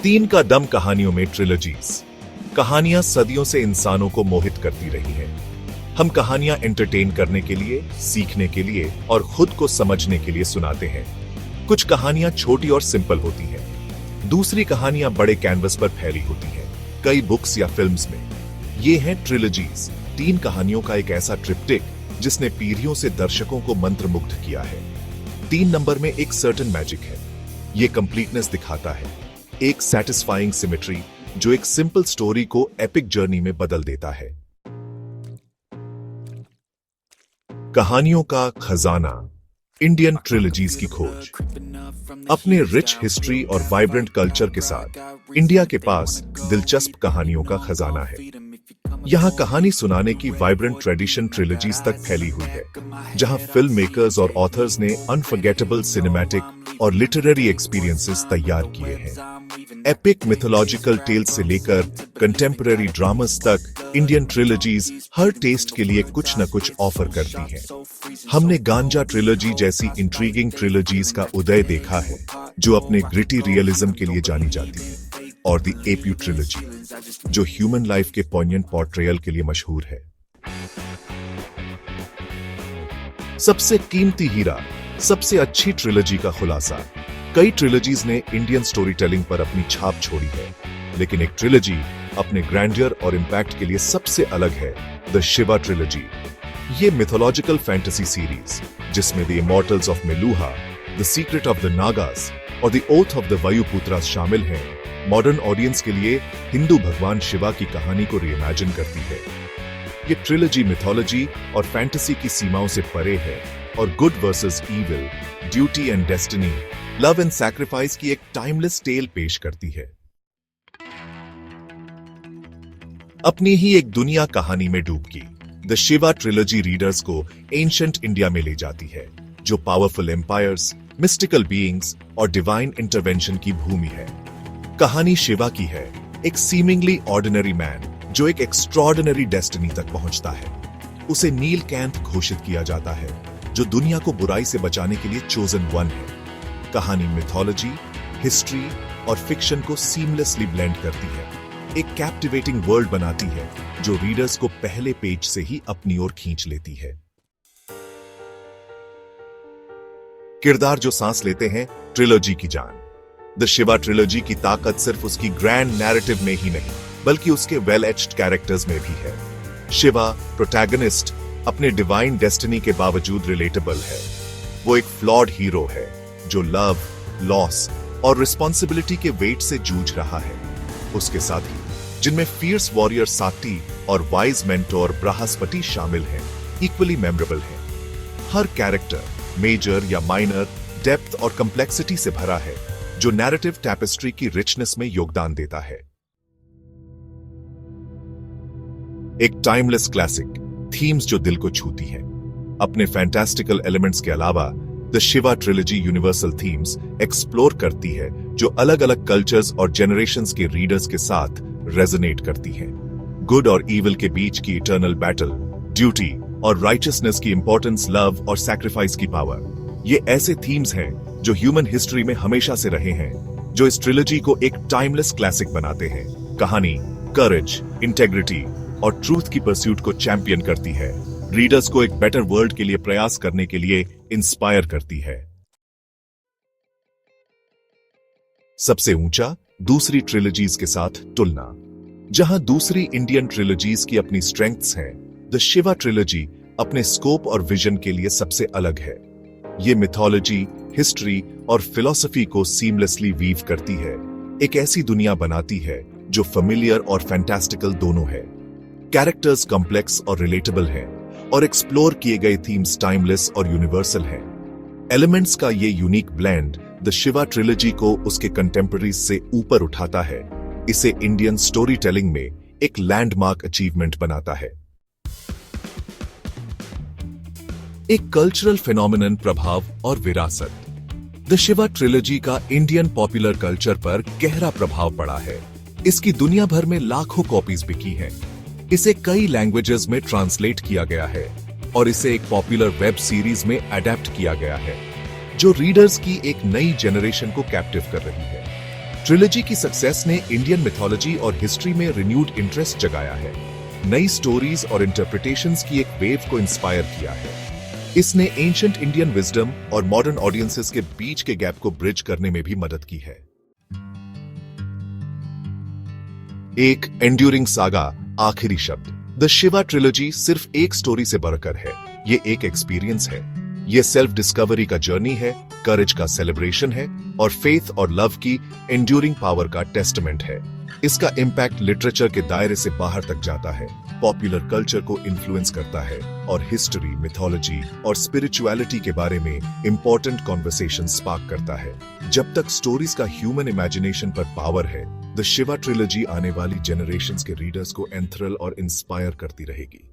तीन का दम कहानियों में ट्रिलॉजीज। कहानियां सदियों से इंसानों को मोहित करती रही हैं। हम कहानियां एंटरटेन करने के लिए, सीखने के लिए और खुद को समझने के लिए सुनाते हैं। कुछ कहानियां छोटी और सिंपल होती हैं, दूसरी कहानियां बड़े कैनवस पर फैली होती हैं, कई बुक्स या फिल्म्स में। ये हैं ट्रिलॉजीज, तीन कहानियों का एक ऐसा ट्रिप्टिक जिसने पीढ़ियों से दर्शकों को मंत्रमुग्ध किया है। 3 नंबर में एक सर्टेन मैजिक है। ये कंप्लीटनेस दिखाता है, एक सैटिस्फाइंग सिमेट्री जो एक सिंपल स्टोरी को एपिक जर्नी में बदल देता है। कहानियों का खजाना, इंडियन ट्रिलॉजीज की खोज। अपने रिच हिस्ट्री और वाइब्रेंट कल्चर के साथ इंडिया के पास दिलचस्प कहानियों का खजाना है। यहाँ कहानी सुनाने की वाइब्रेंट ट्रेडिशन ट्रिलॉजीज तक फैली हुई है, जहाँ फिल्म मेकर्स और ऑथर्स ने अनफॉरगेटेबल सिनेमैटिक और लिटरेरी एक्सपीरियंसेस तैयार किए हैं। एपिक मिथोलॉजिकल टेल्स से लेकर कंटेम्पररी ड्रामास तक इंडियन ट्रिलॉजीज हर टेस्ट के लिए कुछ न कुछ ऑफर करती हैं। हमने गांजा ट्रिलॉजी जैसी इंट्रीगिंग ट्रिलॉजीज का उदय देखा है, जो अपने ग्रिटी रियलिज्म के लिए जानी जाती है, और द एप्यू ट्रिलॉजी, जो ह्यूमन लाइफ के पॉइंट पोर्ट्रेयल के लिए मशहूर है। सबसे कीमती हीरा, सबसे अच्छी ट्रिलॉजी का खुलासा। कई ट्रिलॉजीज ने इंडियन स्टोरी टेलिंग पर अपनी छाप छोड़ी है, लेकिन एक ट्रिलॉजी अपने ग्रैंडियर और इंपैक्ट के लिए सबसे अलग है, द शिवा ट्रिलॉजी। ये मिथोलॉजिकल फैंटेसी सीरीज, जिसमें the immortals of Meluha, the secret of the Nagas और the oath of the Vayuputras शामिल हैं, मॉडर्न ऑडियंस के लिए हिंदू भगवान शिवा की कहानी को रीइमेजिन करती है। ये ट्रिलॉजी मिथोलॉजी और फैंटेसी की सीमाओं से परे है और good versus evil, duty and destiny, love and sacrifice की एक टाइमलेस टेल पेश करती है। अपनी ही एक दुनिया कहानी में डूबकी, द शिवा ट्रिलॉजी रीडर्स को एंशिएंट इंडिया में ले जाती है, जो पावरफुल एम्पायर्स, मिस्टिकल बीइंग्स और डिवाइन इंटरवेंशन की भूमि है। कहानी शिवा की है, एक सीमिंगली ऑर्डिनरी मैन जो एक एक्स्ट्रॉर्डिनरी डेस्टिनी तक पहुंचता है। उसे नीलकंठ घोषित किया जाता है, जो दुनिया को बुराई से बचाने के लिए चोजन वन है। कहानी मिथोलॉजी, हिस्ट्री और फिक्शन को सीमलेसली ब्लेंड करती है, एक कैप्टिवेटिंग वर्ल्ड बनाती है जो रीडर्स को पहले पेज से ही अपनी ओर खींच लेती है। किरदार जो सांस लेते हैं, ट्रिलॉजी की जान। द शिवा ट्रिलॉजी की ताकत सिर्फ उसकी ग्रैंड नैरेटिव में ही नहीं, बल्कि उसके वेल एच्ड कैरेक्टर्स में भी है। शिवा, प्रोटैगनिस्ट, अपने डिवाइन डेस्टिनी के बावजूद रिलेटेबल है। वो एक फ्लॉड हीरो है जो लव, लॉस और रिस्पॉन्सिबिलिटी के वेट से जूझ रहा है। उसके साथ ही जिनमें फियर्स वॉरियर साटी और वाइज मेंटोर बृहस्पति शामिल हैं, इक्वली मेमोरेबल हैं। हर कैरेक्टर, मेजर या माइनर, डेप्थ और कम्प्लेक्सिटी से भरा है, जो नैरेटिव टैपेस्ट्री की रिचनेस में योगदान देता है। एक टाइमलेस क्लासिक, थीम्स जो दिल को छूती हैं। अपने फैंटास्टिकल एलिमेंट्स के अलावा the Shiva trilogy universal themes explore करती है, जो अलग अलग कल्चर्स और जनरेशंस के रीडर्स के साथ रेजोनेट करती हैं। गुड और इविल के बीच की इटर्नल बैटल, ड्यूटी और राइचियसनेस की इंपॉर्टेंस, लव और सैक्रिफाइस की पावर, ये ऐसे थीम्स हैं जो ह्यूमन हिस्ट्री में हमेशा से रहे हैं, जो इस ट्रिलॉजी को एक टाइमलेस क्लासिक बनाते हैं। कहानी करेज, इंटेग्रिटी और ट्रूथ की परस्यूट को चैंपियन करती है, रीडर्स को एक बेटर वर्ल्ड के लिए प्रयास करने के लिए इंस्पायर करती है। सबसे ऊंचा, दूसरी ट्रिलॉजीज के साथ तुलना। जहां दूसरी इंडियन ट्रिलॉजीज की अपनी स्ट्रेंथ्स हैं, द शिवा ट्रिलॉजी अपने स्कोप और विजन के लिए सबसे अलग है। ये मिथोलॉजी, हिस्ट्री और फिलॉसफी को सीमलेसली वीव करती है, एक ऐसी दुनिया बनाती है जो फेमिलियर और फैंटास्टिकल दोनों है। कैरेक्टर्स कॉम्प्लेक्स और रिलेटेबल हैं, और एक्सप्लोर किए गए थीम्स टाइमलेस और यूनिवर्सल हैं। एलिमेंट्स का ये unique blend the Shiva trilogy को उसके कंटेम्पररीज से ऊपर उठाता है, इसे इंडियन स्टोरी टेलिंग में एक लैंडमार्क अचीवमेंट बनाता है। एक कल्चरल फिनोमिनन, प्रभाव और विरासत। द शिवा ट्रिलॉजी का इंडियन पॉपुलर कल्चर पर गहरा प्रभाव पड़ा है। इसकी दुनिया भर में लाखों कॉपीज बिकी हैं। इसे कई लैंग्वेजेस में ट्रांसलेट किया गया है और इसे एक पॉपुलर वेब सीरीज में अडेप्ट किया गया है, जो रीडर्स की एक नई जनरेशन को कैप्टिव कर रही है। ट्रिलॉजी की सक्सेस ने इंडियन मिथोलॉजी और हिस्ट्री में रिन्यूड इंटरेस्ट जगाया है। नई स्टोरीज और इंटरप्रिटेशंस की एक वेव को इंस्पायर किया है। इसने एंशिएंट इंडियन विजडम और मॉडर्न ऑडियंसेस के बीच के गैप को ब्रिज करने में भी मदद की है। एक एंड्यूरिंग सागा, आखिरी शब्द। द शिवा ट्रिलॉजी सिर्फ एक स्टोरी से बढ़कर है, ये एक एक्सपीरियंस है। ये सेल्फ डिस्कवरी का जर्नी है, करेज का सेलिब्रेशन है और फेथ और लव की एंड्यूरिंग पावर का टेस्टमेंट है। इसका इम्पैक्ट लिटरेचर के दायरे से बाहर तक जाता है, पॉपुलर कल्चर को इन्फ्लुएंस करता है और हिस्ट्री, मिथोलॉजी और स्पिरिचुअलिटी के बारे में इंपॉर्टेंट कॉन्वर्सेशन स्पार्क करता है। जब तक स्टोरीज का ह्यूमन इमेजिनेशन पर पावर है, द शिवा ट्रिलॉजी आने वाली जनरेशंस के रीडर्स को एंथ्रल और इंस्पायर करती रहेगी।